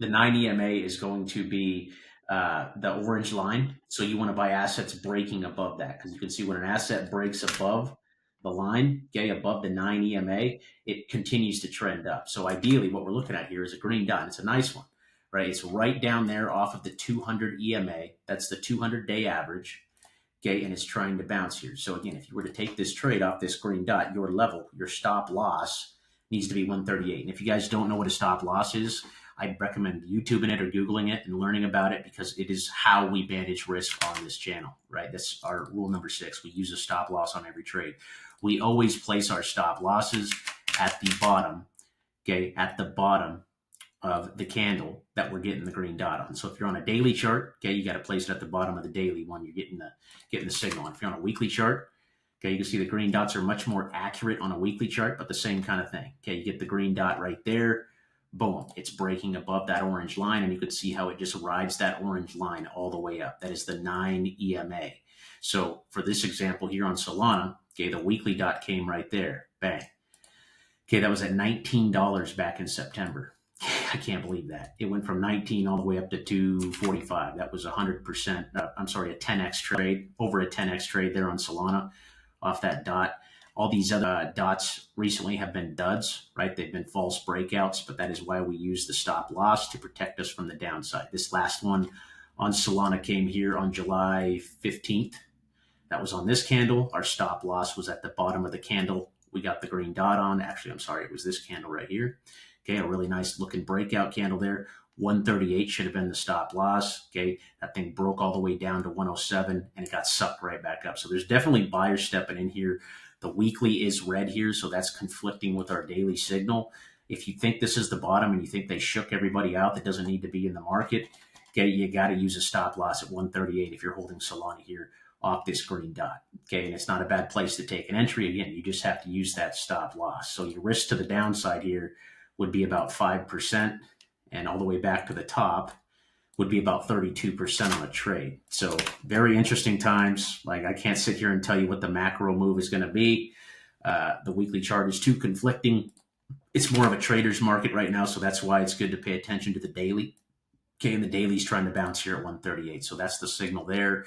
The 9 EMA is going to be the orange line. So you want to buy assets breaking above that, because you can see when an asset breaks above the line, okay, above the 9 EMA, it continues to trend up. So ideally, what we're looking at here is a green dot. It's a nice one, right? It's right down there off of the 200 EMA. That's the 200-day average. Okay, and it's trying to bounce here. So again, if you were to take this trade off this green dot, your level, your stop loss needs to be 138. And if you guys don't know what a stop loss is, I'd recommend YouTubing it or Googling it and learning about it, because it is how we manage risk on this channel, right? That's our rule number 6. We use a stop loss on every trade. We always place our stop losses at the bottom, okay, at the bottom of the candle that we're getting the green dot on. So if you're on a daily chart, okay, you got to place it at the bottom of the daily one. You're getting the signal. And if you're on a weekly chart, okay, you can see the green dots are much more accurate on a weekly chart, but the same kind of thing. Okay, you get the green dot right there. Boom, it's breaking above that orange line, and you can see how it just rides that orange line all the way up. That is the 9 EMA. So for this example here on Solana, okay, the weekly dot came right there. Bang. Okay, that was at $19 back in September. I can't believe that. It went from 19 all the way up to 245. That was 100%, I'm sorry, a 10x trade, over a 10x trade there on Solana off that dot. All these other dots recently have been duds, right? They've been false breakouts, but that is why we use the stop loss to protect us from the downside. This last one on Solana came here on July 15th. That was on this candle. Our stop loss was at the bottom of the candle. We got the green dot on. Actually, I'm sorry, it was this candle right here. Okay, a really nice looking breakout candle there. 138 should have been the stop loss. Okay, that thing broke all the way down to 107 and it got sucked right back up. So there's definitely buyers stepping in here. The weekly is red here, so that's conflicting with our daily signal. If you think this is the bottom and you think they shook everybody out that doesn't need to be in the market, okay, you got to use a stop loss at 138 if you're holding Solana here off this green dot. Okay, and it's not a bad place to take an entry. Again, you just have to use that stop loss. So your risk to the downside here would be about 5%, and all the way back to the top would be about 32% on a trade. So very interesting times. Like, I can't sit here and tell you what the macro move is going to be. The weekly chart is too conflicting. It's more of a trader's market right now, so that's why it's good to pay attention to the daily. Okay, and the daily's trying to bounce here at 138. So that's the signal there.